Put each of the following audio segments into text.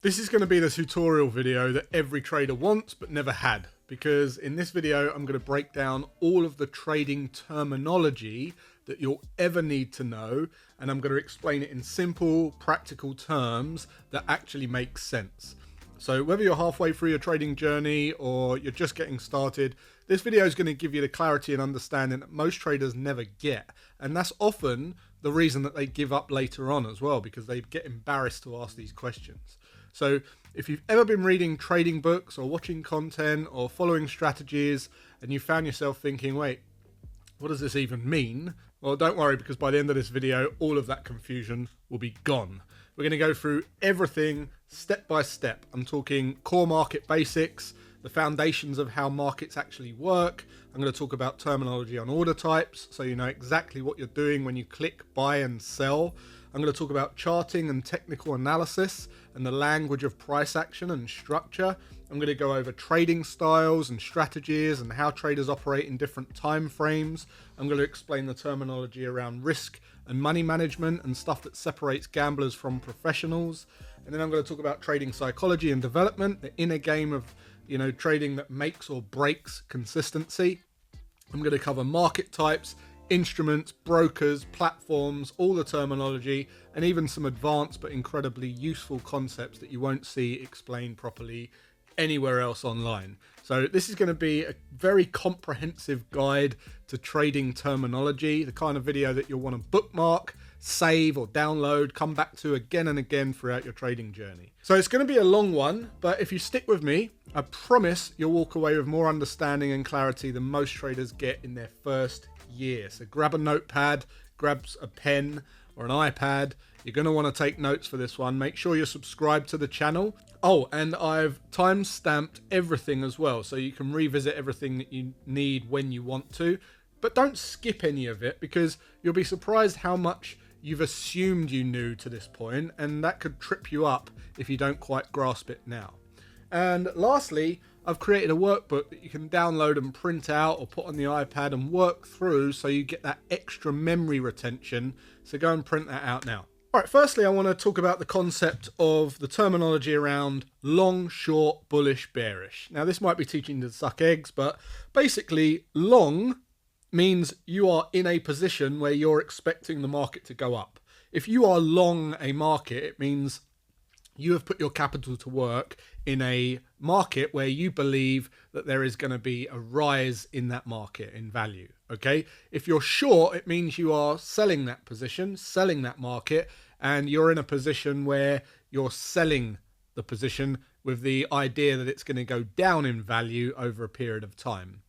This is going to be the tutorial video that every trader wants but never had, because in this video I'm going to break down all of the trading terminology that you'll ever need to know, and I'm going to explain it in simple, practical terms that actually make sense. So whether you're halfway through your trading journey or you're just getting started, this video is going to give you the clarity and understanding that most traders never get. And that's often the reason that they give up later on as well, because they get embarrassed to ask these questions. So if you've ever been reading trading books or watching content or following strategies and you found yourself thinking, wait, what does this even mean? Well, don't worry, because by the end of this video, all of that confusion will be gone. We're going to go through everything step by step. I'm talking core market basics, the foundations of how markets actually work. I'm going to talk about terminology on order types, so you know exactly what you're doing when you click buy and sell. I'm going to talk about charting and technical analysis and the language of price action and structure. I'm going to go over trading styles and strategies and how traders operate in different time frames. I'm going to explain the terminology around risk and money management and stuff that separates gamblers from professionals. And then I'm going to talk about trading psychology and development, the inner game of, trading that makes or breaks consistency. I'm going to cover market types, instruments, brokers, platforms, all the terminology, and even some advanced but incredibly useful concepts that you won't see explained properly anywhere else online. So this is going to be a very comprehensive guide to trading terminology, the kind of video that you'll want to bookmark, save or download, come back to again and again throughout your trading journey. So it's going to be a long one, but if you stick with me, I promise you'll walk away with more understanding and clarity than most traders get in their first year. So grab a notepad, grab a pen or an iPad. You're going to want to take notes for this one. Make sure you're subscribed to the channel. Oh, and I've time-stamped everything as well, so you can revisit everything that you need when you want to. But don't skip any of it, because you'll be surprised how much you've assumed you knew to this point, and that could trip you up if you don't quite grasp it now. And lastly, I've created a workbook that you can download and print out or put on the iPad and work through so you get that extra memory retention. So go and print that out now. All right, firstly, I want to talk about the concept of the terminology around long, short, bullish, bearish. Now, this might be teaching to suck eggs, but basically long means you are in a position where you're expecting the market to go up. If you are long a market, it means you have put your capital to work in a market where you believe that there is going to be a rise in that market in value. Okay. If you're short, it means you are selling that position, selling that market, and you're in a position where you're selling the position with the idea that it's going to go down in value over a period of time.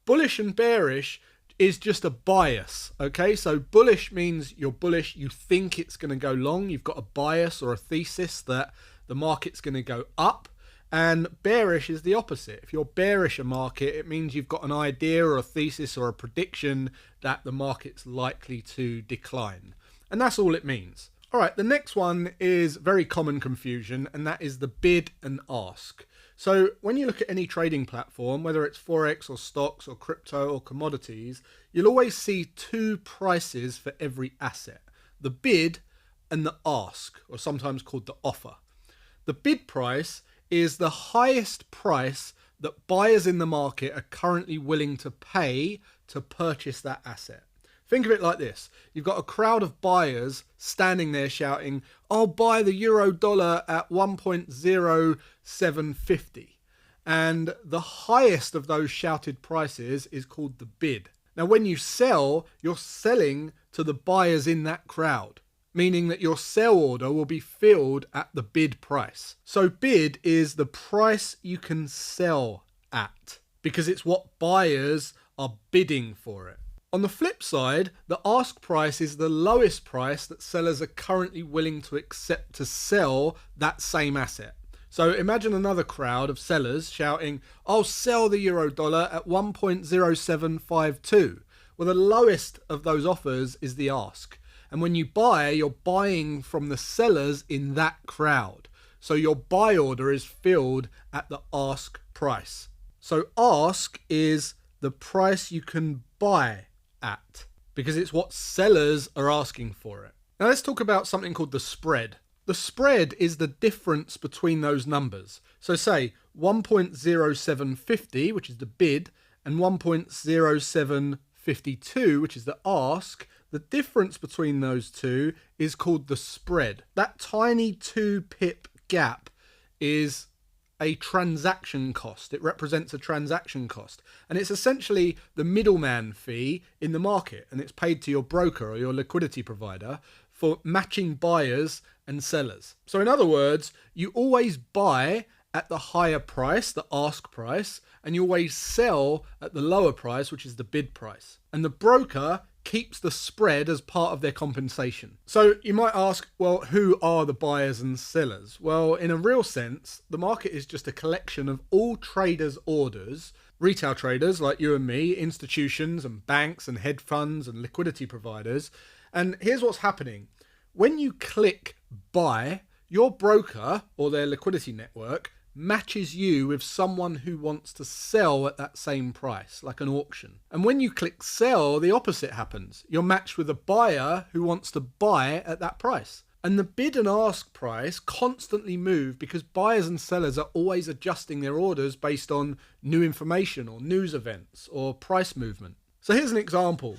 Bullish and bearish is just a bias. Okay, so bullish means you're bullish, you think it's going to go long, you've got a bias or a thesis that the market's going to go up. And bearish is the opposite. If you're bearish a market, it means you've got an idea or a thesis or a prediction that the market's likely to decline. And that's all it means. All right, the next one is very common confusion, and that is the bid and ask. So when you look at any trading platform, whether it's Forex or stocks or crypto or commodities, you'll always see two prices for every asset, the bid and the ask, or sometimes called the offer. The bid price is the highest price that buyers in the market are currently willing to pay to purchase that asset. Think of it like this. You've got a crowd of buyers standing there shouting, I'll buy the euro dollar at 1.0750. And the highest of those shouted prices is called the bid. Now, when you sell, you're selling to the buyers in that crowd, meaning that your sell order will be filled at the bid price. So bid is the price you can sell at, because it's what buyers are bidding for it. On the flip side, the ask price is the lowest price that sellers are currently willing to accept to sell that same asset. So imagine another crowd of sellers shouting, I'll sell the euro dollar at 1.0752. Well, the lowest of those offers is the ask. And when you buy, you're buying from the sellers in that crowd. So your buy order is filled at the ask price. So ask is the price you can buy at, because it's what sellers are asking for it. Now let's talk about something called the spread. The spread is the difference between those numbers. So say 1.0750, which is the bid, and 1.0752, which is the ask. The difference between those two is called the spread. That tiny 2 pip gap is a transaction cost. It represents a transaction cost. And it's essentially the middleman fee in the market. And it's paid to your broker or your liquidity provider for matching buyers and sellers. So in other words, you always buy at the higher price, the ask price, and you always sell at the lower price, which is the bid price. And the broker keeps the spread as part of their compensation. So you might ask, well, who are the buyers and sellers? Well, in a real sense, the market is just a collection of all traders' orders, retail traders like you and me, institutions and banks and hedge funds and liquidity providers. And here's what's happening. When you click buy, your broker or their liquidity network matches you with someone who wants to sell at that same price, like an auction. And when you click sell, the opposite happens. You're matched with a buyer who wants to buy at that price. And the bid and ask price constantly move because buyers and sellers are always adjusting their orders based on new information or news events or price movement. So here's an example.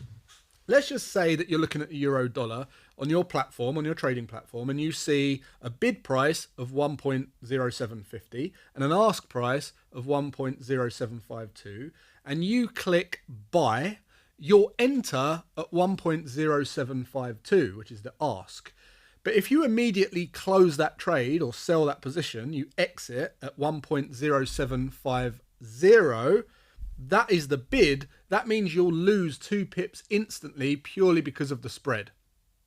Let's just say that you're looking at the euro dollar on your platform, on your trading platform, and you see a bid price of 1.0750 and an ask price of 1.0752, and you click buy, you'll enter at 1.0752, which is the ask. But if you immediately close that trade or sell that position, you exit at 1.0750, that is the bid. That means you'll lose 2 pips instantly purely because of the spread.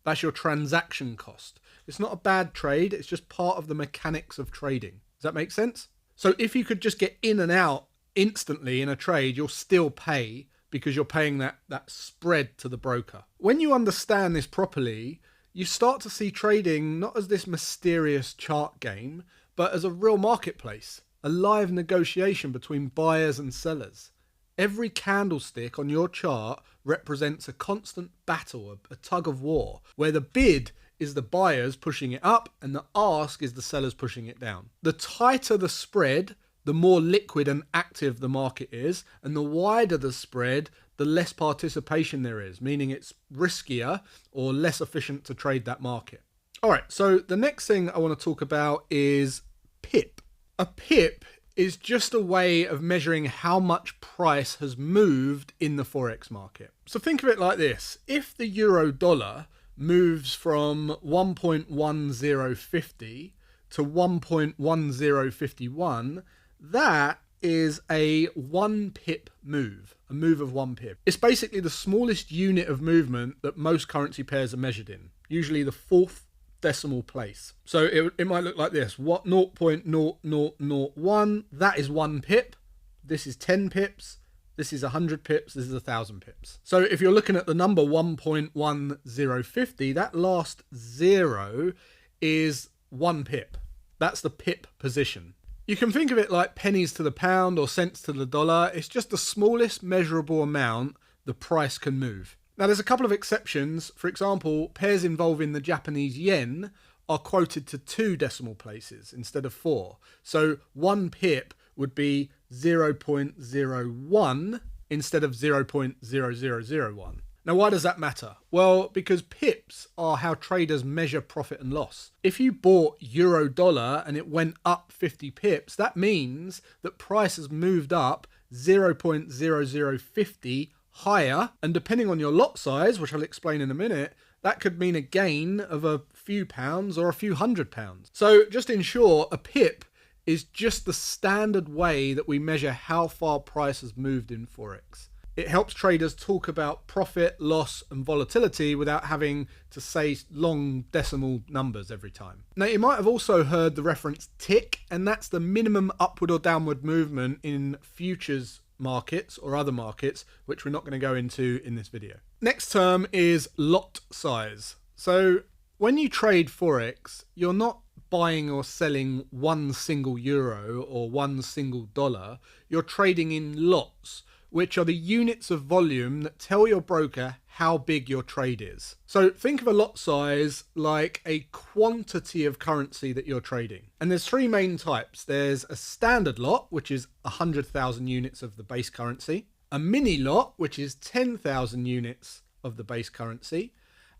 That's your transaction cost. It's not a bad trade. It's just part of the mechanics of trading. Does that make sense? So if you could just get in and out instantly in a trade, you'll still pay because you're paying that spread to the broker. When you understand this properly, you start to see trading not as this mysterious chart game, but as a real marketplace, a live negotiation between buyers and sellers. Every candlestick on your chart represents a constant battle, a tug of war, where the bid is the buyers pushing it up and the ask is the sellers pushing it down. The tighter the spread, the more liquid and active the market is, and the wider the spread, the less participation there is, meaning it's riskier or less efficient to trade that market. All right, so the next thing I want to talk about is pip. A pip is just a way of measuring how much price has moved in the Forex market. So think of it like this. If the euro dollar moves from 1.1050 to 1.1051, that is a 1 pip move, a move of 1 pip. It's basically the smallest unit of movement that most currency pairs are measured in, usually the 4th decimal place. So it might look like this. 0.0001, that is 1 pip. This is 10 pips. This is 100 pips. This is 1,000 pips. So if you're looking at the number 1.1050, that last 0 is 1 pip. That's the pip position. You can think of it like pennies to the pound or cents to the dollar. It's just the smallest measurable amount the price can move. Now, there's a couple of exceptions. For example, pairs involving the Japanese yen are quoted to 2 decimal places instead of 4. So 1 pip would be 0.01 instead of 0.0001. Now, why does that matter? Well, because pips are how traders measure profit and loss. If you bought euro dollar and it went up 50 pips, that means that price has moved up 0.0050 higher, and depending on your lot size, which I'll explain in a minute, that could mean a gain of a few pounds or a few £100. So just in short, a pip is just the standard way that we measure how far price has moved in Forex. It helps traders talk about profit, loss, and volatility without having to say long decimal numbers every time. Now, you might have also heard the reference tick, and that's the minimum upward or downward movement in futures markets or other markets, which we're not going to go into in this video. Next term is lot size. So when you trade Forex, you're not buying or selling one single euro or one single dollar. You're trading in lots, which are the units of volume that tell your broker how big your trade is. So think of a lot size like a quantity of currency that you're trading. And there's three main types. There's a standard lot, which is 100,000 units of the base currency, a mini lot, which is 10,000 units of the base currency,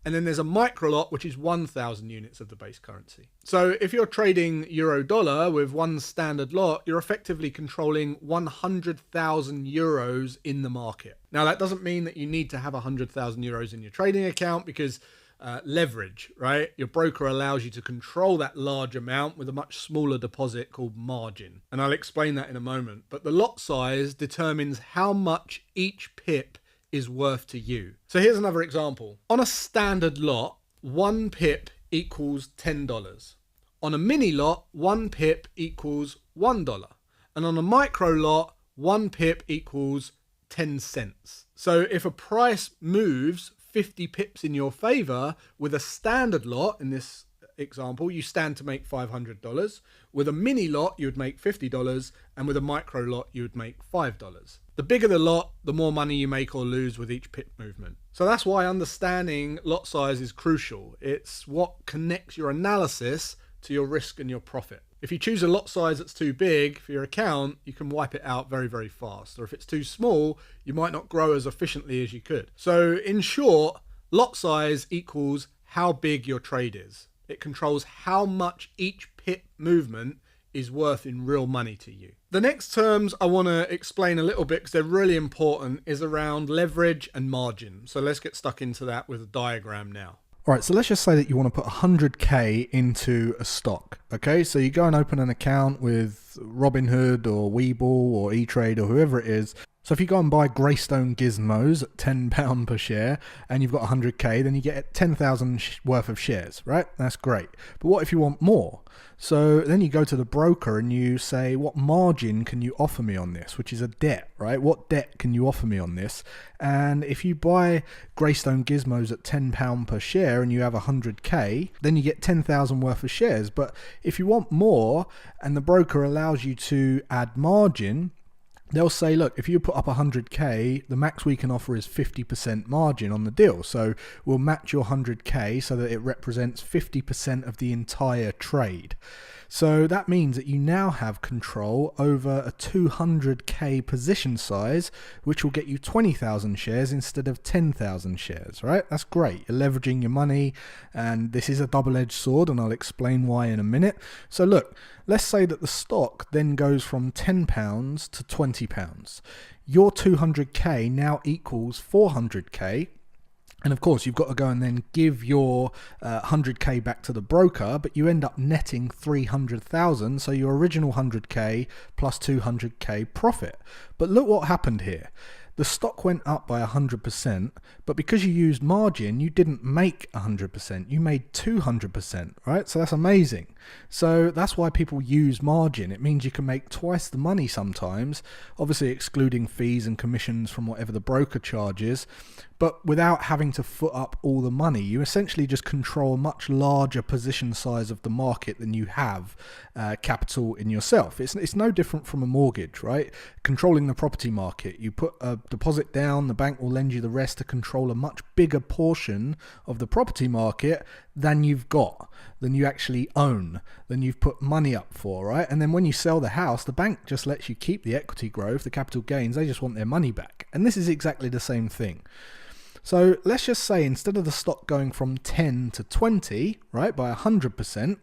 and then there's a micro lot, which is 1,000 units of the base currency. So if you're trading euro dollar with one standard lot, you're effectively controlling 100,000 euros in the market. Now, that doesn't mean that you need to have 100,000 euros in your trading account, because leverage, right? Your broker allows you to control that large amount with a much smaller deposit called margin. And I'll explain that in a moment. But the lot size determines how much each pip is worth to you. So here's another example. On a standard lot, 1 pip equals $10. On a mini lot, 1 pip equals $1. And on a micro lot, 1 pip equals 10 cents. So if a price moves 50 pips in your favor with a standard lot, in this example, you stand to make $500. With a mini lot, you would make $50, and with a micro lot, you would make $5. The bigger the lot, the more money you make or lose with each pip movement. So that's why understanding lot size is crucial. It's what connects your analysis to your risk and your profit. If you choose a lot size that's too big for your account, you can wipe it out very, very fast. Or if it's too small, you might not grow as efficiently as you could. So in short, lot size equals how big your trade is. It controls how much each pip movement is worth in real money to you. The next terms I want to explain a little bit, because they're really important, is around leverage and margin. So let's get stuck into that with a diagram now. All right, so let's just say that you want to put 100K into a stock. Okay, so you go and open an account with Robinhood or Webull or E-Trade or whoever it is. So if you go and buy Graystone gizmos at £10 per share and you've got 100K, then you get 10,000 worth of shares, right? That's great. But what if you want more? So then you go to the broker and you say, what margin can you offer me on this? Which is a debt, right? What debt can you offer me on this? And if you buy Graystone gizmos at £10 per share and you have 100K, then you get 10,000 worth of shares. But if you want more and the broker allows you to add margin, they'll say, look, if you put up 100K, the max we can offer is 50% margin on the deal. So we'll match your 100K so that it represents 50% of the entire trade. So that means that you now have control over a 200K position size, which will get you 20,000 shares instead of 10,000 shares, right? That's great. You're leveraging your money, and this is a double-edged sword, and I'll explain why in a minute. So look, let's say that the stock then goes from £10 to £20. Your 200K now equals 400K. And of course, you've got to go and then give your 100K back to the broker, but you end up netting 300,000. So your original 100K plus 200K profit. But look what happened here. The stock went up by 100%, but because you used margin, you didn't make 100%, you made 200%, right? So that's amazing. So that's why people use margin. It means you can make twice the money sometimes, obviously excluding fees and commissions from whatever the broker charges, but without having to foot up all the money. You essentially just control a much larger position size of the market than you have capital in yourself. It's no different from a mortgage, right? Controlling the property market. You put a deposit down, the bank will lend you the rest to control a much bigger portion of the property market than you've got, than you actually own, than you've put money up for, right? And then when you sell the house, the bank just lets you keep the equity growth, the capital gains. They just want their money back. And this is exactly the same thing. So let's just say instead of the stock going from 10 to 20, right, by 100%,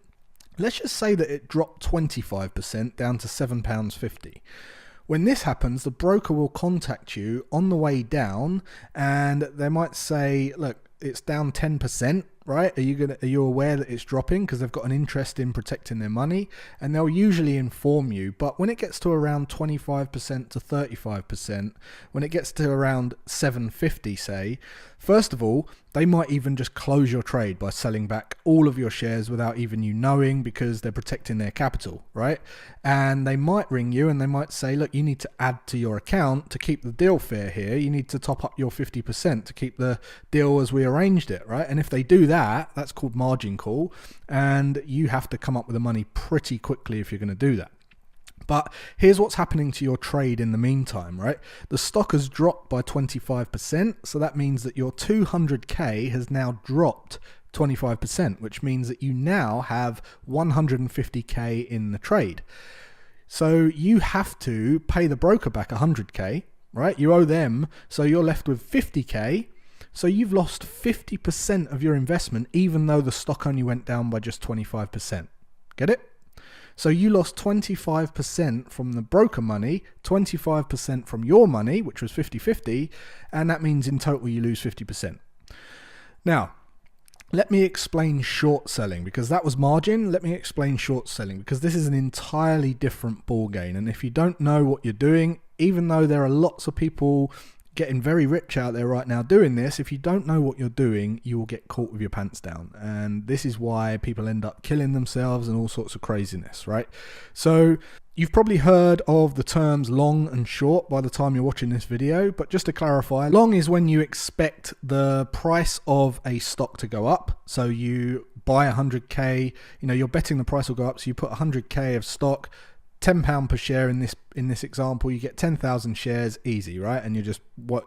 let's just say that it dropped 25% down to £7.50. When this happens, the broker will contact you on the way down, and they might say, look, it's down 10%, right? Are you aware that it's dropping? Because they've got an interest in protecting their money, and they'll usually inform you. But when it gets to around 25% to 35%, when it gets to around 750, say, first of all, they might even just close your trade by selling back all of your shares without even you knowing, because they're protecting their capital, right? And they might ring you and they might say, look, you need to add to your account to keep the deal fair here. You need to top up your 50% to keep the deal as we arranged it, right? And if they do that, that's called margin call, and you have to come up with the money pretty quickly if you're going to do that. But here's what's happening to your trade in the meantime, right? The stock has dropped by 25%. So that means that your 200K has now dropped 25%, which means that you now have 150K in the trade. So you have to pay the broker back 100K, right? You owe them. So you're left with 50K. So you've lost 50% of your investment, even though the stock only went down by just 25%. Get it? So you lost 25% from the broker money, 25% from your money, which was 50-50, and that means in total you lose 50%. Now, let me explain short selling, because that was margin. Let me explain short selling, because this is an entirely different ball game. And if you don't know what you're doing, even though there are lots of people getting very rich out there right now doing this, if you don't know what you're doing, you will get caught with your pants down. And this is why people end up killing themselves and all sorts of craziness, right? So you've probably heard of the terms long and short by the time you're watching this video, but just to clarify, long is when you expect the price of a stock to go up. So you buy 100K, you're betting the price will go up, so you put 100K of stock, £10 per share in this example, you get 10,000 shares, easy, right? And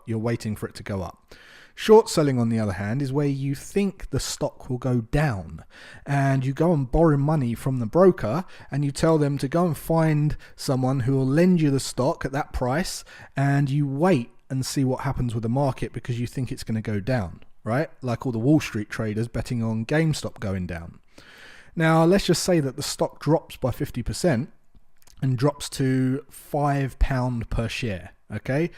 you're waiting for it to go up. Short selling, on the other hand, is where you think the stock will go down, and you go and borrow money from the broker, and you tell them to go and find someone who will lend you the stock at that price, and you wait and see what happens with the market because you think it's going to go down, right? Like all the Wall Street traders betting on GameStop going down. Now, let's just say that the stock drops by 50%. And drops to £5 per share, okay?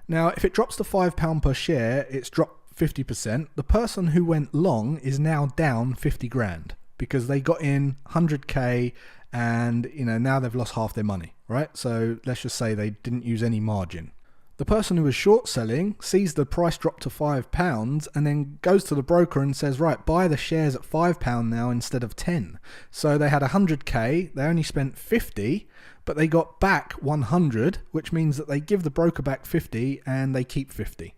Now, if it drops to £5 per share, it's dropped 50%. The person who went long is now down 50 grand because they got in 100K and, now they've lost half their money, right? So let's just say they didn't use any margin. The person who was short selling sees the price drop to £5 and then goes to the broker and says, right, buy the shares at £5 now instead of 10. So they had 100K, they only spent 50, but they got back 100, which means that they give the broker back 50 and they keep 50.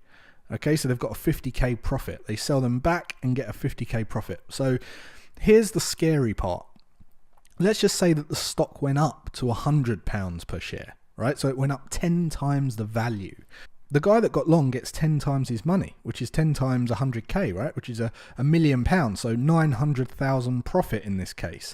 Okay, so they've got a 50K profit. They sell them back and get a 50K profit. So here's the scary part. Let's just say that the stock went up to £100 per share, right? So it went up 10 times the value. The guy that got long gets 10 times his money, which is 10 times 100K, right? Which is £1 million, so 900,000 profit in this case.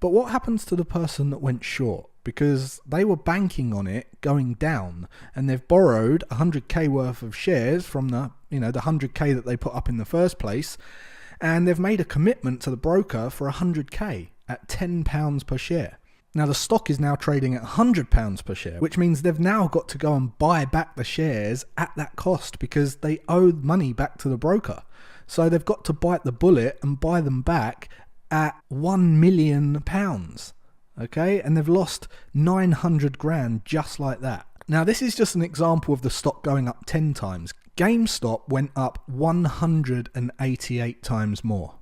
But what happens to the person that went short? Because they were banking on it going down, and they've borrowed 100K worth of shares from the 100K that they put up in the first place, and they've made a commitment to the broker for 100K at £10 per share. Now the stock is now trading at £100 per share, which means they've now got to go and buy back the shares at that cost because they owe money back to the broker. So they've got to bite the bullet and buy them back at £1 million. Okay, and they've lost 900 grand just like that. Now this is just an example of the stock going up 10 times. GameStop went up 188 times more,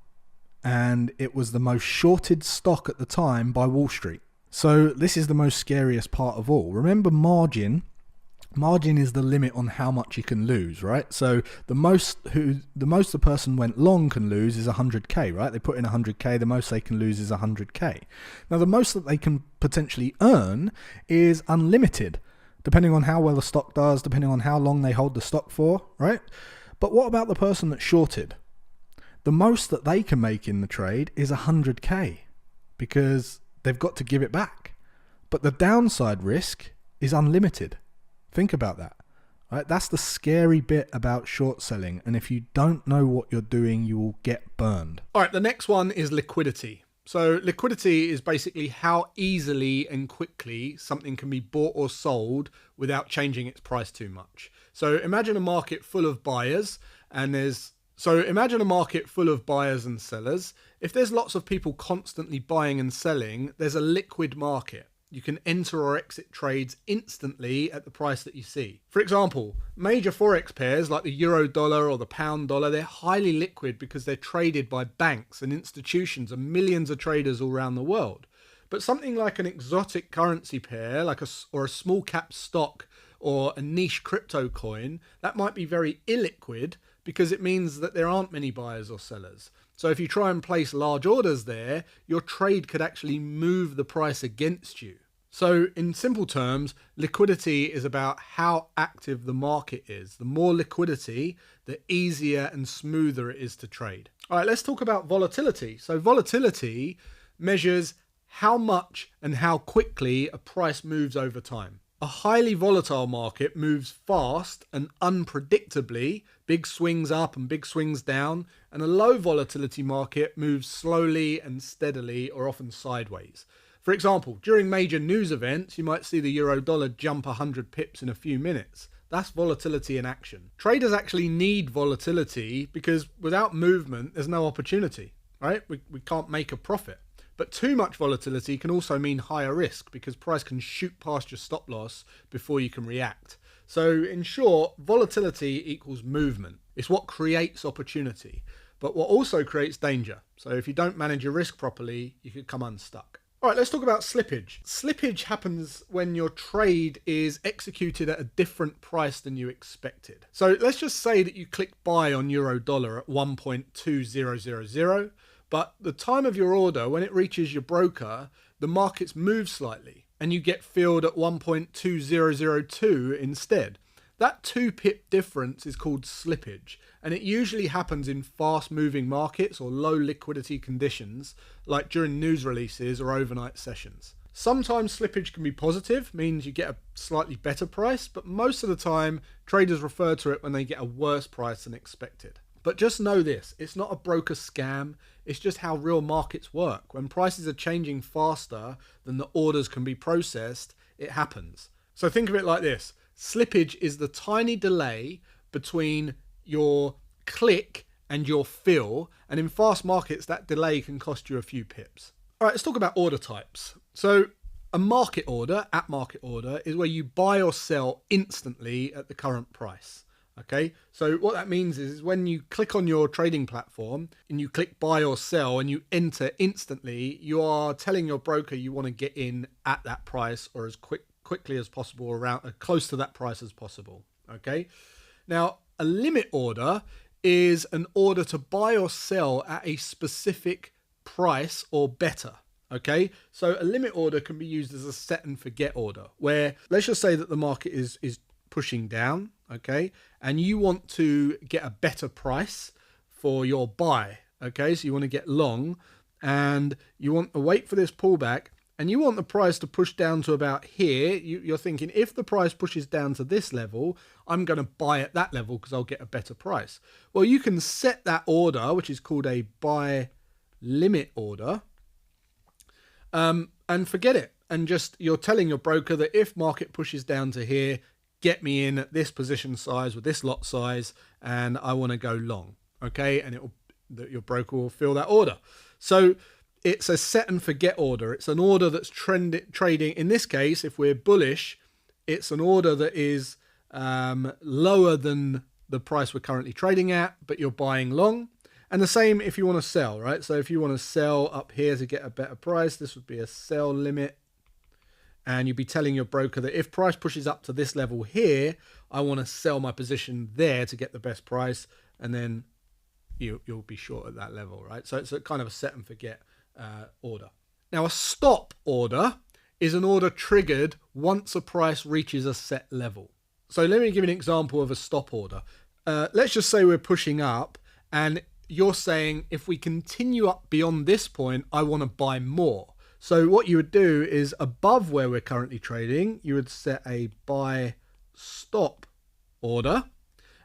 and it was the most shorted stock at the time by Wall Street. So this is the most scariest part of all. Remember, margin is the limit on how much you can lose, right? So the most the person went long can lose is 100K, right? They put in 100K, the most they can lose is 100K. Now the most that they can potentially earn is unlimited, depending on how well the stock does, depending on how long they hold the stock for, right? But what about the person that's shorted? The most that they can make in the trade is 100K because they've got to give it back. But the downside risk is unlimited. Think about that, right? That's the scary bit about short selling. And if you don't know what you're doing, you will get burned. All right, the next one is liquidity. So liquidity is basically how easily and quickly something can be bought or sold without changing its price too much. So imagine a market full of buyers and sellers. If there's lots of people constantly buying and selling, there's a liquid market. You can enter or exit trades instantly at the price that you see. For example, major Forex pairs like the euro dollar or the pound dollar, they're highly liquid because they're traded by banks and institutions and millions of traders all around the world. But something like an exotic currency pair, like a small cap stock or a niche crypto coin, that might be very illiquid because it means that there aren't many buyers or sellers. So if you try and place large orders there, your trade could actually move the price against you. So in simple terms, liquidity is about how active the market is. The more liquidity, the easier and smoother it is to trade. All right, let's talk about volatility. So volatility measures how much and how quickly a price moves over time. A highly volatile market moves fast and unpredictably, big swings up and big swings down, and a low volatility market moves slowly and steadily or often sideways. For example, during major news events, you might see the euro dollar jump 100 pips in a few minutes. That's volatility in action. Traders actually need volatility because without movement, there's no opportunity, right? We can't make a profit. But too much volatility can also mean higher risk because price can shoot past your stop loss before you can react. So in short, volatility equals movement. It's what creates opportunity, but what also creates danger. So if you don't manage your risk properly, you could come unstuck. All right, let's talk about slippage. Slippage happens when your trade is executed at a different price than you expected. So let's just say that you click buy on euro dollar at 1.2000. But the time of your order, when it reaches your broker, the markets move slightly and you get filled at 1.2002 instead. That 2 pip difference is called slippage, and it usually happens in fast moving markets or low liquidity conditions, like during news releases or overnight sessions. Sometimes slippage can be positive, means you get a slightly better price, but most of the time traders refer to it when they get a worse price than expected. But just know this, it's not a broker scam, it's just how real markets work. When prices are changing faster than the orders can be processed, it happens. So think of it like this, slippage is the tiny delay between your click and your fill, and in fast markets that delay can cost you a few pips. All right, let's talk about order types. So a market order, at market order, is where you buy or sell instantly at the current price. Okay, so what that means is when you click on your trading platform and you click buy or sell and you enter instantly, you are telling your broker you want to get in at that price or as quickly as possible, around close to that price as possible. Okay, now a limit order is an order to buy or sell at a specific price or better. Okay, so a limit order can be used as a set and forget order, where let's just say that the market is pushing down, okay, and you want to get a better price for your buy, okay, so you want to get long and you want to wait for this pullback and you want the price to push down to about here. You're thinking, if the price pushes down to this level, I'm going to buy at that level because I'll get a better price. Well, you can set that order, which is called a buy limit order, and forget it, and just you're telling your broker that if market pushes down to here, get me in at this position size with this lot size and I want to go long, okay, and your broker will fill that order. So it's a set and forget order. It's an order that's trading. In this case, if we're bullish, it's an order that is lower than the price we're currently trading at, but you're buying long. And the same if you want to sell, right? So if you want to sell up here to get a better price, this would be a sell limit. And you'd be telling your broker that if price pushes up to this level here, I want to sell my position there to get the best price. And then you'll be short at that level, right? So it's a kind of a set and forget order. Now, a stop order is an order triggered once a price reaches a set level. So let me give you an example of a stop order. Let's just say we're pushing up and you're saying, if we continue up beyond this point, I want to buy more. So what you would do is above where we're currently trading, you would set a buy stop order.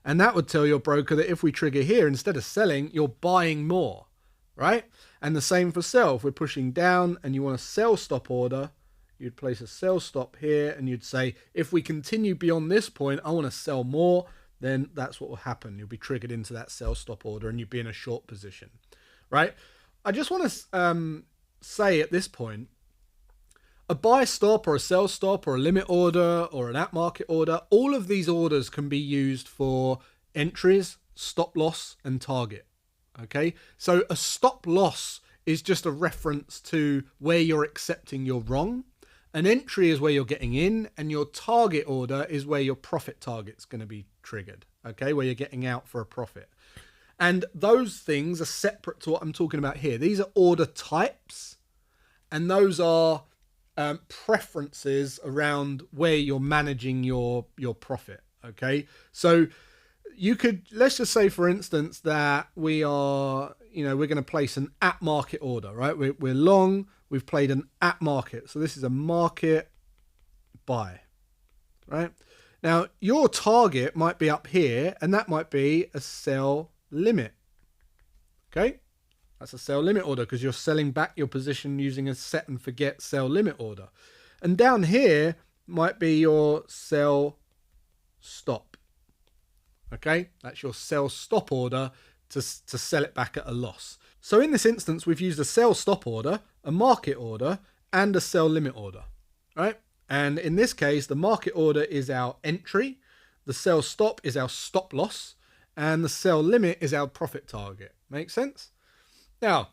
And that would tell your broker that if we trigger here, instead of selling, you're buying more, right? And the same for sell. If we're pushing down and you want a sell stop order, you'd place a sell stop here and you'd say, if we continue beyond this point, I want to sell more, then that's what will happen. You'll be triggered into that sell stop order and you'd be in a short position, right? I just want to say at this point, a buy stop or a sell stop or a limit order or an at market order, all of these orders can be used for entries, stop loss and target. Okay, so a stop loss is just a reference to where you're accepting you're wrong. An entry is where you're getting in, and your target order is where your profit target's going to be triggered, okay, where you're getting out for a profit. And those things are separate to what I'm talking about here. These are order types, and those are preferences around where you're managing your profit. Okay, so you could, let's just say for instance that we are, we're going to place an at market order, right? We're long, we've played an at market, so this is a market buy, right? Now your target might be up here, and that might be a sell limit. Okay, that's a sell limit order because you're selling back your position using a set and forget sell limit order. And down here might be your sell stop. Okay, that's your sell stop order to sell it back at a loss. So in this instance, we've used a sell stop order, a market order, and a sell limit order, right? And in this case, the market order is our entry, the sell stop is our stop loss, and the sell limit is our profit target. Make sense? Now,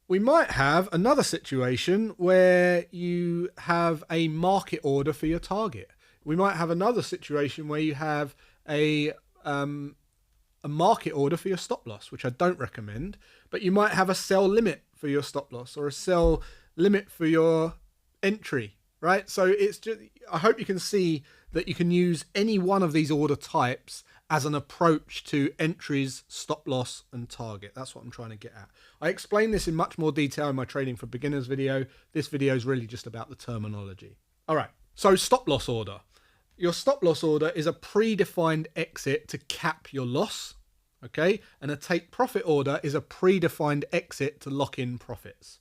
we might have another situation where you have a market order for your target. We might have another situation where you have a market order for your stop loss, which I don't recommend, but you might have a sell limit for your stop loss or a sell limit for your entry, right? So it's just, I hope you can see that you can use any one of these order types as an approach to entries, stop loss, and target. That's what I'm trying to get at. I explain this in much more detail in my Trading for Beginners video. This video is really just about the terminology. All right, so stop loss order. Your stop loss order is a predefined exit to cap your loss, okay? And a take profit order is a predefined exit to lock in profits.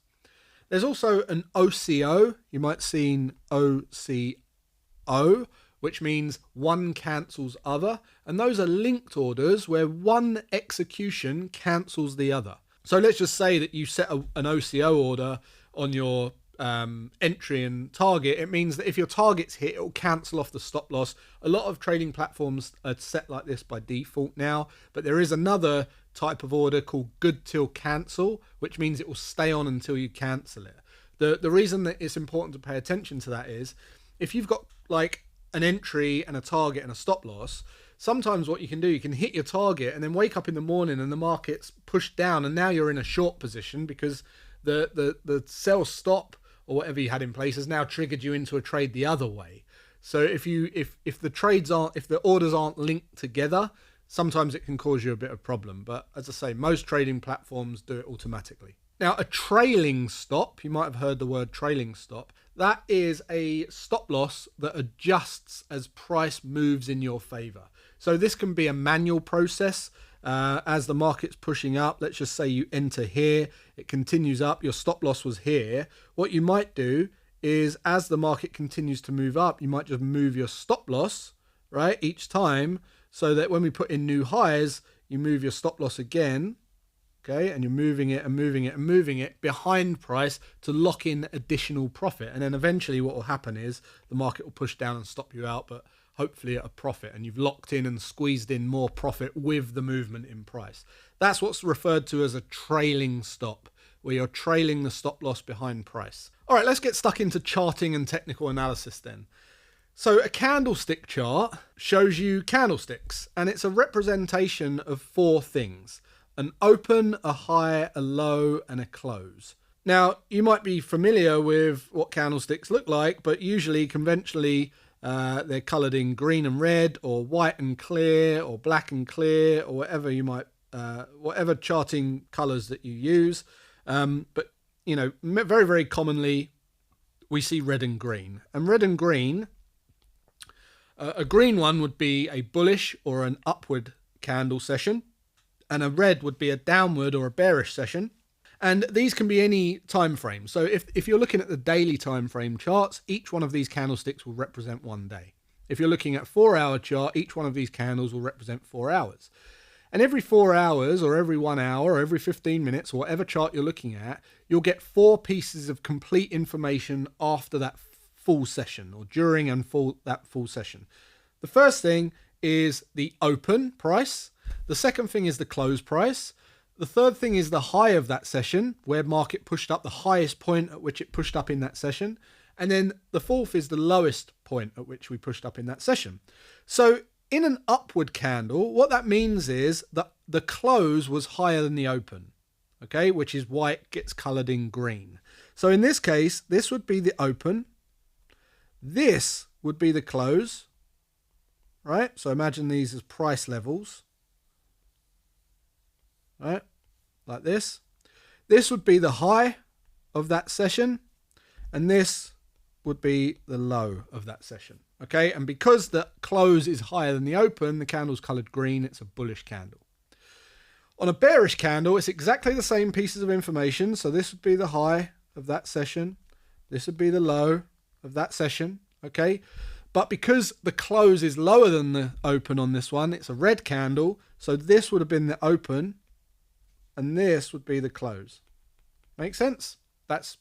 There's also an OCO. You might have seen OCO, which means one cancels other. And those are linked orders where one execution cancels the other. So let's just say that you set an OCO order on your entry and target. It means that if your target's hit, it will cancel off the stop loss. A lot of trading platforms are set like this by default now, but there is another type of order called good till cancel, which means it will stay on until you cancel it. The reason that it's important to pay attention to that is if you've got like an entry and a target and a stop loss, sometimes what you can do, you can hit your target and then wake up in the morning and the market's pushed down and now you're in a short position because the sell stop or whatever you had in place has now triggered you into a trade the other way. So if the orders aren't linked together, sometimes it can cause you a bit of problem. But as I say, most trading platforms do it automatically. Now, a trailing stop, you might have heard the word trailing stop. That is a stop loss that adjusts as price moves in your favor. So this can be a manual process. As the market's pushing up, let's just say you enter here, it continues up, your stop loss was here. What you might do is as the market continues to move up, you might just move your stop loss, right, each time, so that when we put in new highs, you move your stop loss again, okay, and you're moving it and moving it and moving it behind price to lock in additional profit. And then eventually what will happen is the market will push down and stop you out, but hopefully at a profit, and you've locked in and squeezed in more profit with the movement in price. That's what's referred to as a trailing stop, where you're trailing the stop loss behind price. All right, let's get stuck into charting and technical analysis then. So a candlestick chart shows you candlesticks, and it's a representation of four things: an open, a high, a low, and a close. Now, you might be familiar with what candlesticks look like, but usually, conventionally, they're coloured in green and red, or white and clear, or black and clear, or whatever you might, whatever charting colours that you use. But you know, very, very commonly we see red and green. And red and green, a green one would be a bullish or an upward candle session, and a red would be a downward or a bearish session. And these can be any time frame. So if you're looking at the daily time frame charts, each one of these candlesticks will represent one day. If you're looking at a 4-hour chart, each one of these candles will represent 4 hours. And every 4 hours or every 1 hour or every 15 minutes or whatever chart you're looking at, you'll get 4 pieces of complete information after that full session or during and that full session. The first thing is the open price. The second thing is the close price. The third thing is the high of that session, where market pushed up, the highest point at which it pushed up in that session. And then the fourth is the lowest point at which we pushed up in that session. So in an upward candle, what that means is that the close was higher than the open, okay, which is why it gets coloured in green. So in this case, this would be the open. This would be the close, right? So imagine these as price levels, right? Like this. This would be the high of that session, and this would be the low of that session. Okay, and because the close is higher than the open, the candle's colored green, it's a bullish candle. On a bearish candle, it's exactly the same pieces of information. So this would be the high of that session. This would be the low of that session. Okay, but because the close is lower than the open on this one, it's a red candle. So this would have been the open, and this would be the close. Make sense? That's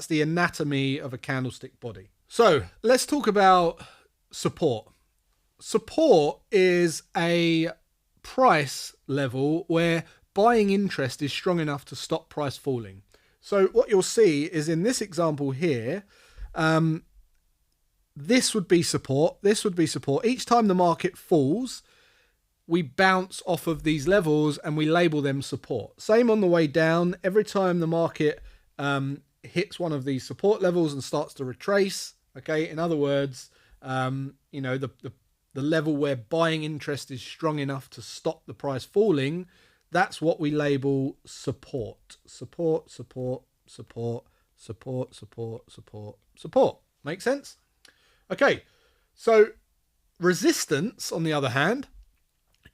the anatomy of a candlestick body. So let's talk about support. Support is a price level where buying interest is strong enough to stop price falling. So what you'll see is in this example here, this would be support. This would be support. Each time the market falls, we bounce off of these levels and we label them support. Same on the way down. Every time the market hits one of these support levels and starts to retrace, okay, in other words, you know, the level where buying interest is strong enough to stop the price falling, that's what we label support. Support, support, support, support, support, support, support. Make sense? Okay, so resistance, on the other hand,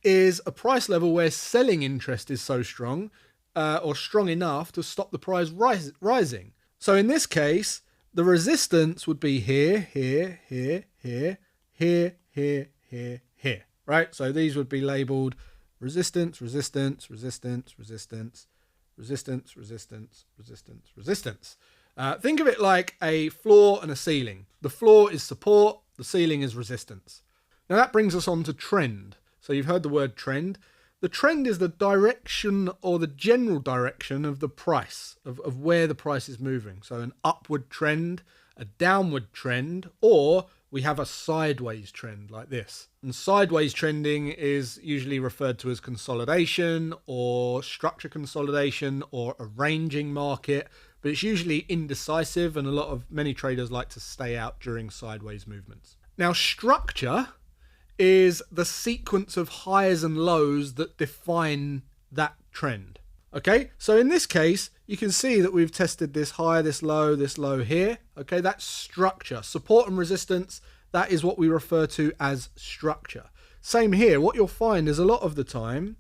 is a price level where selling interest is so strong or strong enough to stop the price rising. So in this case, the resistance would be here, here, here, here, here, here, here, here, right? So these would be labeled resistance, resistance, resistance, resistance, resistance, resistance, resistance, resistance. Think of it like a floor and a ceiling. The floor is support, the ceiling is resistance. Now that brings us on to trend. So you've heard the word trend. The trend is the direction or the general direction of the price, of where the price is moving. So an upward trend, a downward trend, or we have a sideways trend like this. And sideways trending is usually referred to as consolidation or structure consolidation or a ranging market, but it's usually indecisive and many traders like to stay out during sideways movements. Now structure is the sequence of highs and lows that define that trend. Okay, so in this case, you can see that we've tested this high, this low here. Okay, that's structure. Support and resistance, that is what we refer to as structure. Same here, what you'll find is a lot of the time,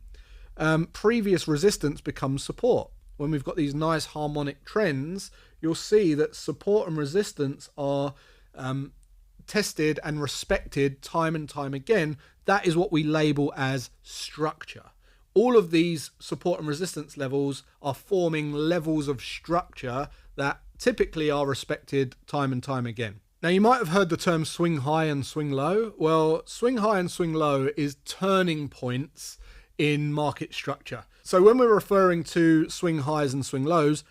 previous resistance becomes support. When we've got these nice harmonic trends, you'll see that support and resistance are tested and respected time and time again. That is what we label as structure. All of these support and resistance levels are forming levels of structure that typically are respected time and time again. Now you might have heard the term swing high and swing low. Well, swing high and swing low is turning points in market structure. So when we're referring to swing highs and swing lows,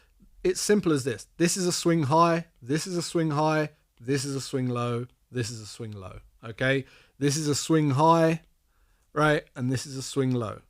it's simple as this. This is a swing high, this is a swing high, this is a swing low, this is a swing low, okay? This is a swing high, right? And this is a swing low,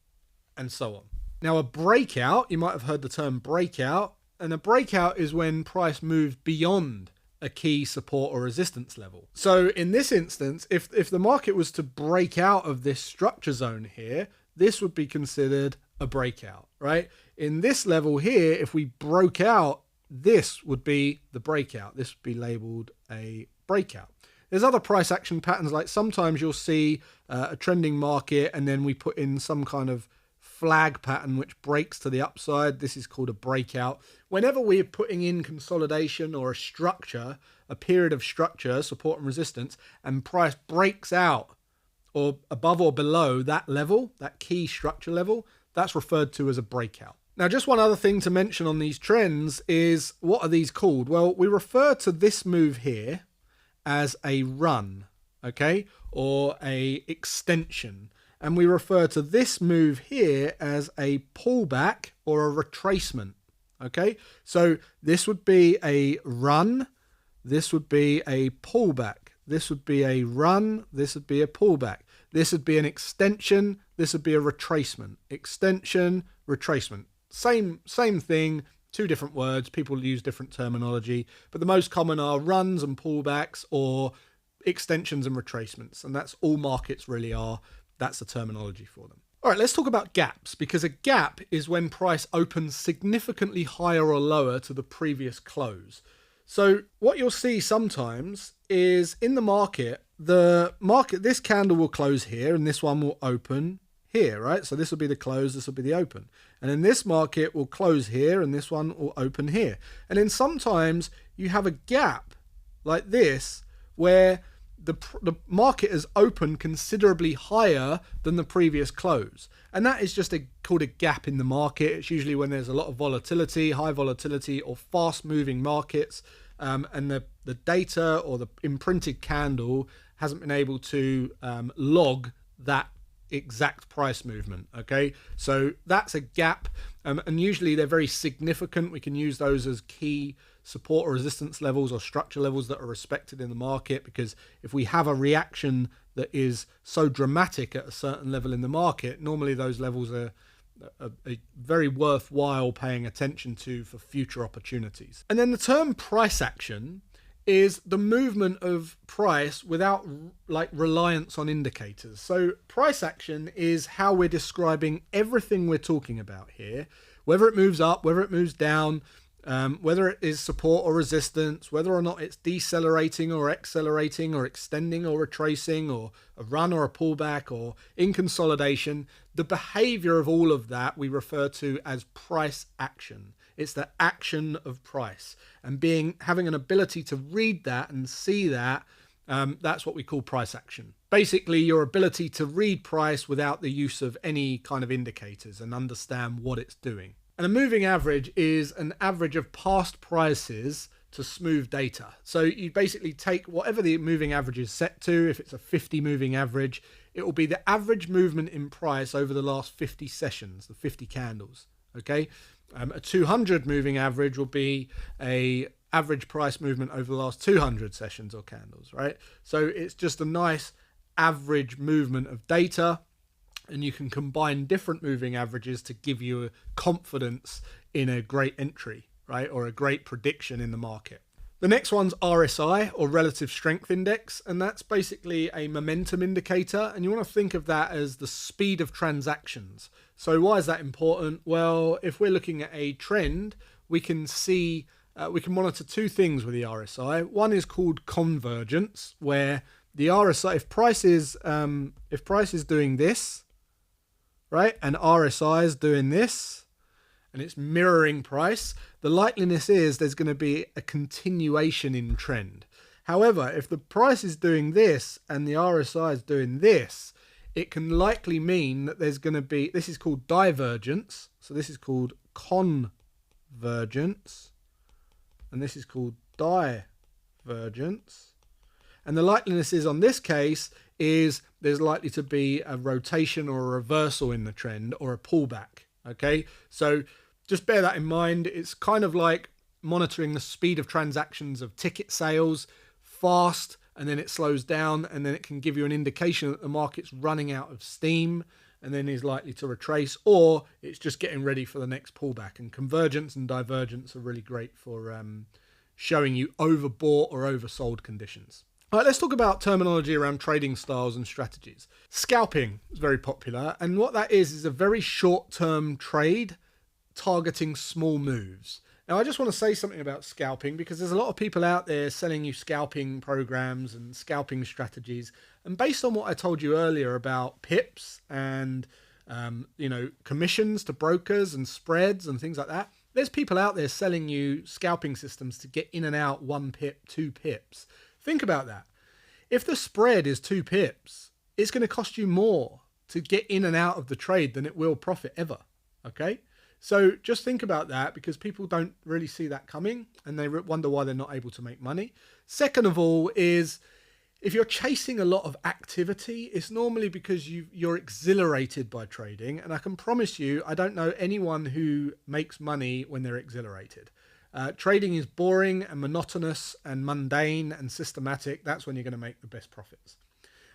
and so on. Now a breakout, you might have heard the term breakout, and a breakout is when price moves beyond a key support or resistance level. So in this instance, if the market was to break out of this structure zone here, this would be considered a breakout, right? In this level here, if we broke out, this would be the breakout. This would be labeled a breakout. There's other price action patterns, like sometimes you'll see a trending market and then we put in some kind of flag pattern which breaks to the upside. This is called a breakout. Whenever we're putting in consolidation or a structure, a period of structure, support and resistance, and price breaks out or above or below that level, that key structure level, that's referred to as a breakout. Now, just one other thing to mention on these trends is, what are these called? Well, we refer to this move here as a run, okay, or a extension. And we refer to this move here as a pullback or a retracement, okay? So this would be a run, this would be a pullback, this would be a run, this would be a pullback, this would be an extension, this would be a retracement, extension, retracement. Same thing, two different words. People use different terminology, but the most common are runs and pullbacks or extensions and retracements. And that's all markets really are. That's the terminology for them. All right, let's talk about gaps, because a gap is when price opens significantly higher or lower to the previous close. So what you'll see sometimes is in the market, this candle will close here and this one will open here, right? So this will be the close, this will be the open. And then this market will close here and this one will open here. And then sometimes you have a gap like this where the market has opened considerably higher than the previous close. And that is just called a gap in the market. It's usually when there's a lot of volatility, high volatility or fast moving markets, and the data or the imprinted candle hasn't been able to log that exact price movement. Okay, so that's a gap, and usually they're very significant. We can use those as key support or resistance levels or structure levels that are respected in the market, because if we have a reaction that is so dramatic at a certain level in the market, normally those levels are very worthwhile paying attention to for future opportunities. And then the term price action is the movement of price without reliance on indicators. So price action is how we're describing everything we're talking about here, whether it moves up, whether it moves down, whether it is support or resistance, whether or not it's decelerating or accelerating or extending or retracing or a run or a pullback or in consolidation. The behavior of all of that we refer to as price action. It's the action of price, and having an ability to read that and see that, that's what we call price action. Basically, your ability to read price without the use of any kind of indicators and understand what it's doing. And a moving average is an average of past prices to smooth data. So you basically take whatever the moving average is set to. If it's a 50 moving average, it will be the average movement in price over the last 50 sessions, the 50 candles. Okay, a 200 moving average will be a average price movement over the last 200 sessions or candles, right? So it's just a nice average movement of data. And you can combine different moving averages to give you a confidence in a great entry, right? Or a great prediction in the market. The next one's RSI, or Relative Strength Index, and that's basically a momentum indicator. And you want to think of that as the speed of transactions. So why is that important? Well, if we're looking at a trend, we can see, we can monitor two things with the RSI. One is called convergence, where the RSI, if price is doing this, right, and RSI is doing this, and it's mirroring price, the likeliness is there's going to be a continuation in trend. However, if the price is doing this and the RSI is doing this, it can likely mean that there's going to be, this is called divergence, so this is called convergence, and this is called divergence. And the likeliness is on this case is there's likely to be a rotation or a reversal in the trend or a pullback. Okay, so just bear that in mind. It's kind of like monitoring the speed of transactions of ticket sales, fast, and then it slows down, and then it can give you an indication that the market's running out of steam and then is likely to retrace, or it's just getting ready for the next pullback. And convergence and divergence are really great for showing you overbought or oversold conditions. All right, let's talk about terminology around trading styles and strategies. Scalping is very popular, and what that is a very short-term trade targeting small moves. Now, I just want to say something about scalping, because there's a lot of people out there selling you scalping programs and scalping strategies, and based on what I told you earlier about pips and commissions to brokers and spreads and things like that, there's people out there selling you scalping systems to get in and out 1 pip, 2 pips. Think about that. If the spread is 2 pips, it's going to cost you more to get in and out of the trade than it will profit ever. Okay? So just think about that, because people don't really see that coming and they wonder why they're not able to make money. Second of all is, if you're chasing a lot of activity, it's normally because you're exhilarated by trading. And I can promise you, I don't know anyone who makes money when they're exhilarated. Trading is boring and monotonous and mundane and systematic. That's when you're going to make the best profits.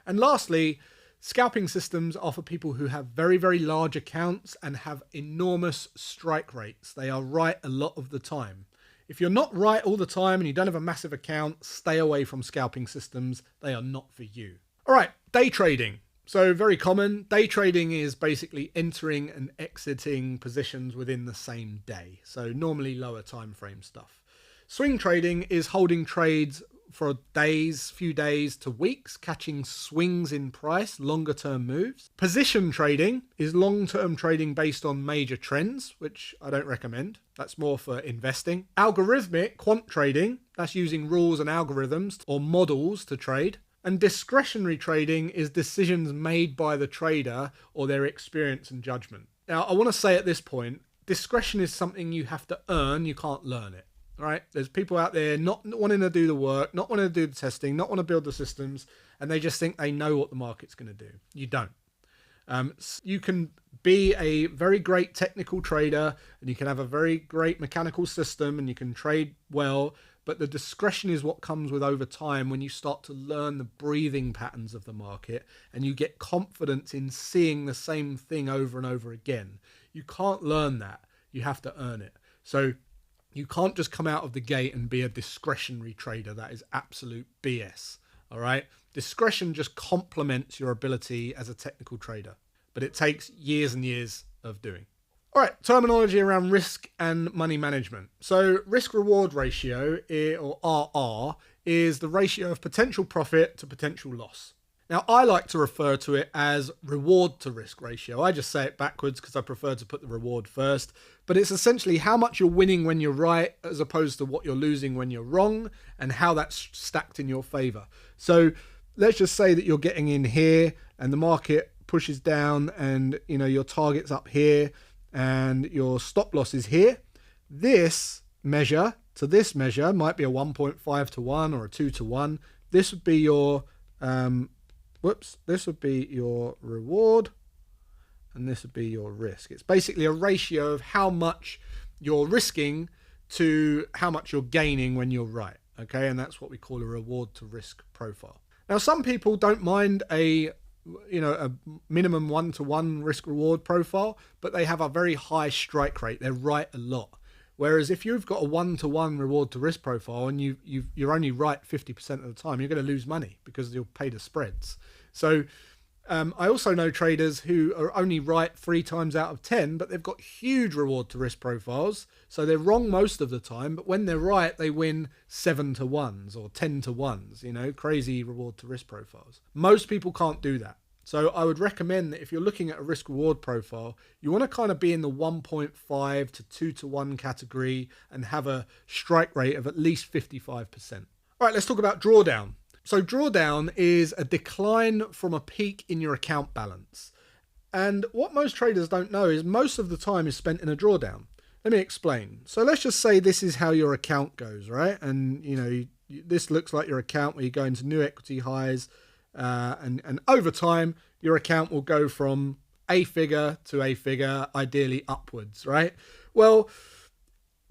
And lastly, Scalping systems are for people who have very, very large accounts and have enormous strike rates. They are right a lot of the time. If you're not right all the time and you don't have a massive account, stay away from scalping systems. They are not for you. All right, day trading. So very common. Day trading is basically entering and exiting positions within the same day. So normally lower time frame stuff. Swing trading is holding trades for days, few days to weeks, catching swings in price, longer term moves. Position trading is long-term trading based on major trends, which I don't recommend. That's more for investing. Algorithmic quant trading, that's using rules and algorithms or models to trade. And discretionary trading is decisions made by the trader or their experience and judgment. Now, I want to say at this point, discretion is something you have to earn, you can't learn it. All right, there's people out there not wanting to do the work, not wanting to do the testing, not want to build the systems, and they just think they know what the market's going to do. You don't. You can be a very great technical trader and you can have a very great mechanical system and you can trade well, but the discretion is what comes with over time when you start to learn the breathing patterns of the market and you get confidence in seeing the same thing over and over again. You can't learn that. You have to earn it. So you can't just come out of the gate and be a discretionary trader. That is absolute BS. All right. Discretion just complements your ability as a technical trader, but it takes years and years of doing. All right. Terminology around risk and money management. So risk reward ratio, or RR, is the ratio of potential profit to potential loss. Now, I like to refer to it as reward to risk ratio. I just say it backwards because I prefer to put the reward first. But it's essentially how much you're winning when you're right as opposed to what you're losing when you're wrong and how that's stacked in your favor. So let's just say that you're getting in here and the market pushes down and your target's up here and your stop loss is here. This measure to this measure might be a 1.5 to 1 or a 2 to 1. This would be your this would be your reward and this would be your risk. It's basically a ratio of how much you're risking to how much you're gaining when you're right. Okay, and that's what we call a reward to risk profile. Now, some people don't mind a minimum 1-to-1 risk reward profile, but they have a very high strike rate. They're right a lot. Whereas if you've got a 1-to-1 reward to risk profile and you're only right 50% of the time, you're going to lose money because you'll pay the spreads. So I also know traders who are only right 3 times out of 10, but they've got huge reward to risk profiles. So they're wrong most of the time, but when they're right, they win 7-to-1s or 10-to-1s, crazy reward to risk profiles. Most people can't do that. So I would recommend that if you're looking at a risk reward profile, you want to kind of be in the 1.5 to 2-to-1 category and have a strike rate of at least 55%. All right, let's talk about drawdown. So drawdown is a decline from a peak in your account balance. And what most traders don't know is most of the time is spent in a drawdown. Let me explain. So let's just say this is how your account goes, right? And this looks like your account where you go into new equity highs. And over time, your account will go from a figure to a figure, ideally upwards, right? Well,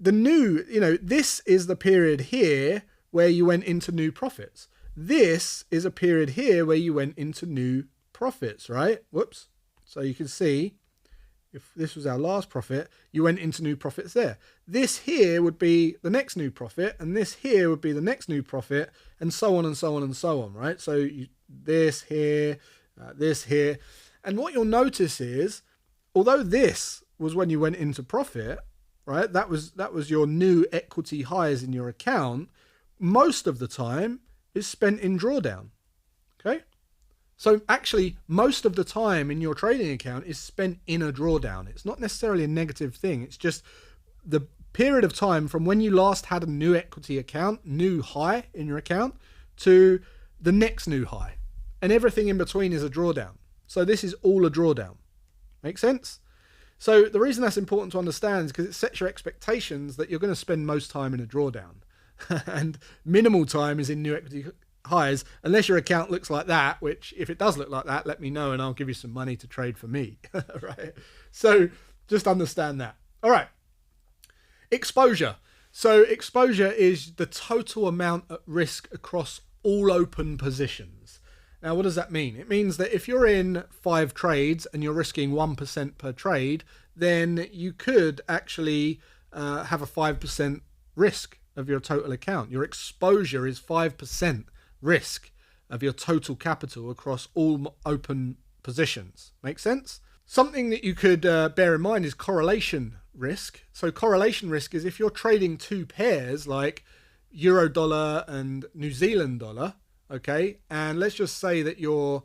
this is the period here where you went into new profits. This is a period here where you went into new profits, right? Whoops. So you can see if this was our last profit, you went into new profits there. This here would be the next new profit, and this here would be the next new profit, and so on and so on and so on, right? So this here. And what you'll notice is, although this was when you went into profit, right? That was your new equity highs in your account. Most of the time is spent in drawdown, okay? So actually, most of the time in your trading account is spent in a drawdown. It's not necessarily a negative thing. It's just the period of time from when you last had a new equity account, new high in your account, to the next new high. And everything in between is a drawdown. So this is all a drawdown. Make sense? So the reason that's important to understand is because it sets your expectations that you're going to spend most time in a drawdown. And minimal time is in new equity highs, unless your account looks like that, which if it does look like that, let me know and I'll give you some money to trade for me. Right? So just understand that. All right. Exposure. So exposure is the total amount at risk across all open positions. Now, what does that mean? It means that if you're in 5 trades and you're risking 1% per trade, then you could actually have a 5% risk of your total account. Your exposure is 5% risk of your total capital across all open positions. Make sense? Something that you could bear in mind is correlation risk. So correlation risk is if you're trading 2 pairs like Euro dollar and New Zealand dollar, okay, and let's just say that you're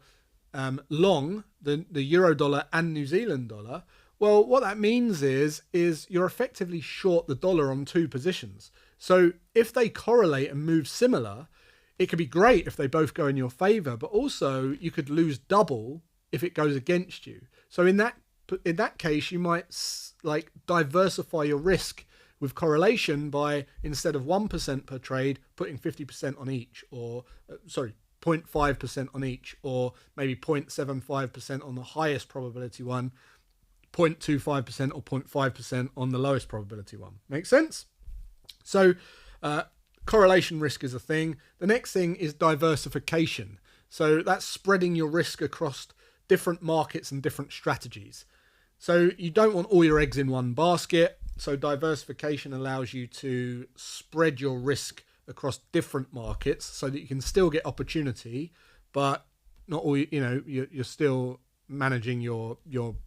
long the Euro dollar and New Zealand dollar. Well, what that means is you're effectively short the dollar on 2 positions. So if they correlate and move similar, it could be great if they both go in your favor, but also you could lose double if it goes against you. So in that case, you might like diversify your risk with correlation by, instead of 1% per trade, putting 50% on each, or 0.5% on each, or maybe 0.75% on the highest probability one, 0.25% or 0.5% on the lowest probability one. Make sense? So correlation risk is a thing. The next thing is diversification. So that's spreading your risk across different markets and different strategies. So you don't want all your eggs in one basket. So diversification allows you to spread your risk across different markets so that you can still get opportunity, but not all, you're still managing your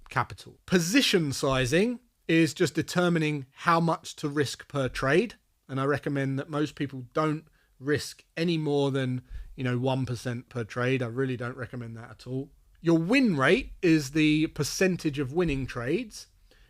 capital. Position sizing is just determining how much to risk per trade. And I recommend that most people don't risk any more than 1% per trade. I really don't recommend that at all. Your win rate is the percentage of winning trades.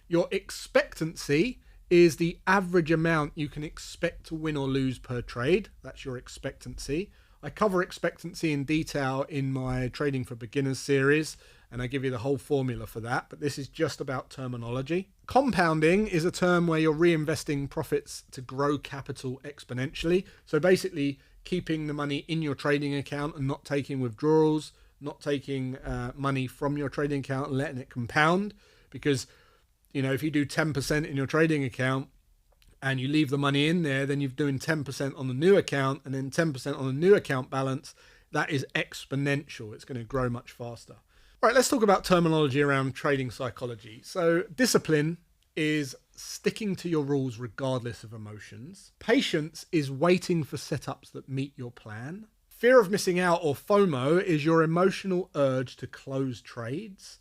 Your expectancy is the average amount you can expect to win or lose per trade. That's your expectancy. I cover expectancy in detail in my Trading for Beginners series, and I give you the whole formula for that, but this is just about terminology. Compounding is a term where you're reinvesting profits to grow capital exponentially. So basically keeping the money in your trading account and not taking withdrawals, not taking money from your trading account and letting it compound. Because, if you do 10% in your trading account and you leave the money in there, then you're doing 10% on the new account and then 10% on the new account balance. That is exponential. It's going to grow much faster. All right, let's talk about terminology around trading psychology. So discipline is sticking to your rules regardless of emotions. Patience is waiting for setups that meet your plan. Fear of missing out, or FOMO, is your emotional urge to close trades.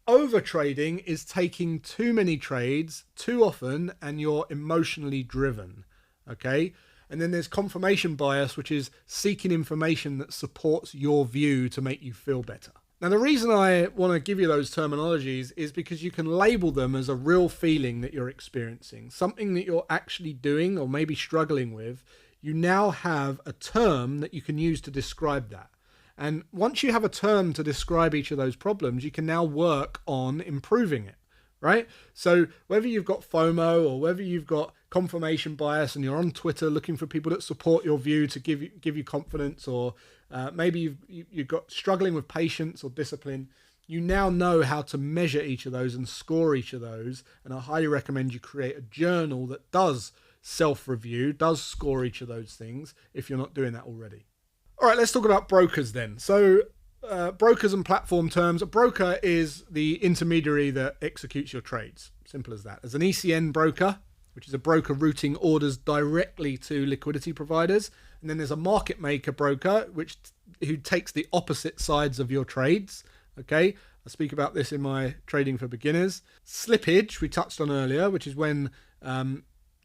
Overtrading is taking too many trades too often and you're emotionally driven. Okay? And then there's confirmation bias, which is seeking information that supports your view to make you feel better. Now, the reason I want to give you those terminologies is because you can label them as a real feeling that you're experiencing, something that you're actually doing or maybe struggling with. You now have a term that you can use to describe that. And once you have a term to describe each of those problems, you can now work on improving it, right? So whether you've got FOMO or whether you've got confirmation bias and you're on Twitter looking for people that support your view to give you confidence, or maybe you've got struggling with patience or discipline, you now know how to measure each of those and score each of those. And I highly recommend you create a journal that does self-review, does score each of those things if you're not doing that already. All right, let's talk about brokers then. So brokers and platform terms. A broker is the intermediary that executes your trades. Simple as that. There's an ECN broker, which is a broker routing orders directly to liquidity providers. And then there's a market maker broker, who takes the opposite sides of your trades. Okay, I speak about this in my Trading for Beginners. Slippage, we touched on earlier, which is when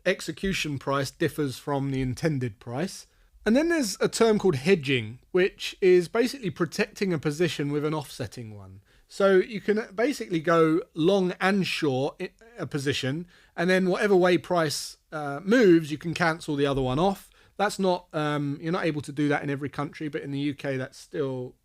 execution price differs from the intended price. And then there's a term called hedging, which is basically protecting a position with an offsetting one. So you can basically go long and short a position, and then whatever way price moves, you can cancel the other one off. That's not, you're not able to do that in every country, but in the UK, that's still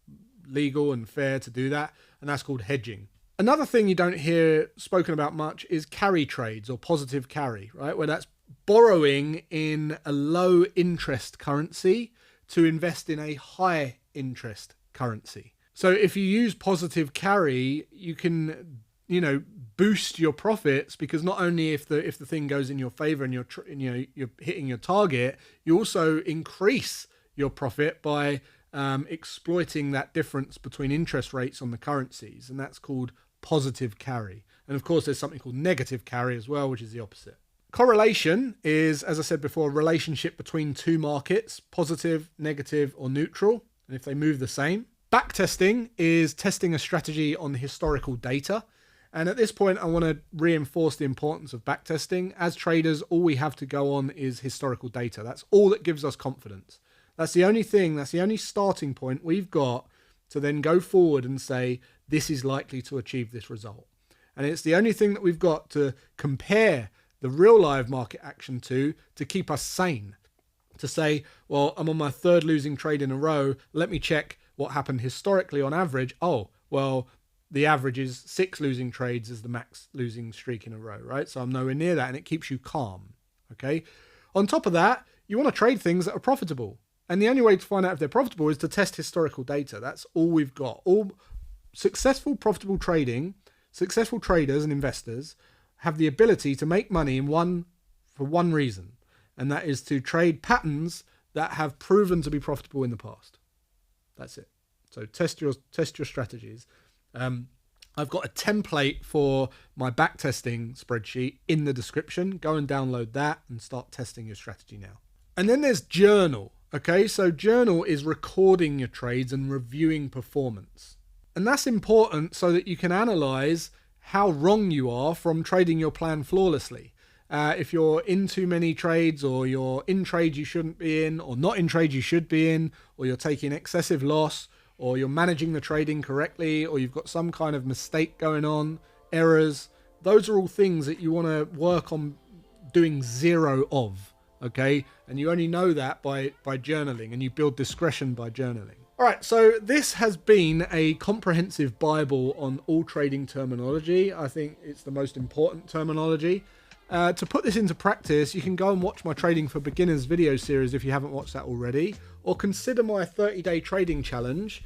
legal and fair to do that. And that's called hedging. Another thing you don't hear spoken about much is carry trades or positive carry, right? Where that's borrowing in a low interest currency to invest in a high interest currency. So if you use positive carry, you can, boost your profits, because not only if the thing goes in your favor and you're hitting your target, you also increase your profit by exploiting that difference between interest rates on the currencies, and that's called positive carry. And of course, there's something called negative carry as well, which is the opposite. Correlation is, as I said before, a relationship between two markets, positive, negative, or neutral, and if they move the same. Backtesting is testing a strategy on historical data. And at this point, I want to reinforce the importance of backtesting. As traders, all we have to go on is historical data. That's all that gives us confidence. That's the only thing, that's the only starting point we've got to then go forward and say, this is likely to achieve this result. And it's the only thing that we've got to compare the real live market action to keep us sane. To say, well, I'm on my third losing trade in a row. Let me check what happened historically on average. Oh, well, the average is 6 losing trades as the max losing streak in a row, right? So I'm nowhere near that, and it keeps you calm, okay? On top of that, you want to trade things that are profitable. And the only way to find out if they're profitable is to test historical data. That's all we've got. All successful, profitable trading, successful traders and investors have the ability to make money for one reason, and that is to trade patterns that have proven to be profitable in the past. That's it. So test your strategies. I've got a template for my backtesting spreadsheet in the description. Go and download that and start testing your strategy now. And then there's journal. Okay, so journal is recording your trades and reviewing performance. And that's important so that you can analyze how wrong you are from trading your plan flawlessly. If you're in too many trades, or you're in trades you shouldn't be in, or not in trades you should be in, or you're taking excessive loss, or you're managing the trading correctly, or you've got some kind of mistake going on, errors, those are all things that you want to work on doing zero of, okay? And you only know that by journaling, and you build discretion by journaling. All right, so this has been a comprehensive Bible on all trading terminology. I think it's the most important terminology. To put this into practice, you can go and watch my Trading for Beginners video series if you haven't watched that already, or consider my 30-day trading challenge,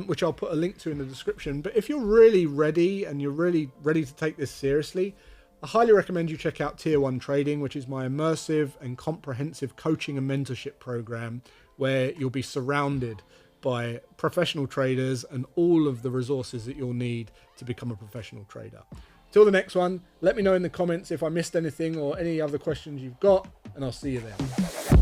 which I'll put a link to in the description. But if you're really ready and you're really ready to take this seriously, I highly recommend you check out Tier 1 Trading, which is my immersive and comprehensive coaching and mentorship program, where you'll be surrounded by professional traders and all of the resources that you'll need to become a professional trader. Till the next one, let me know in the comments if I missed anything or any other questions you've got, and I'll see you there.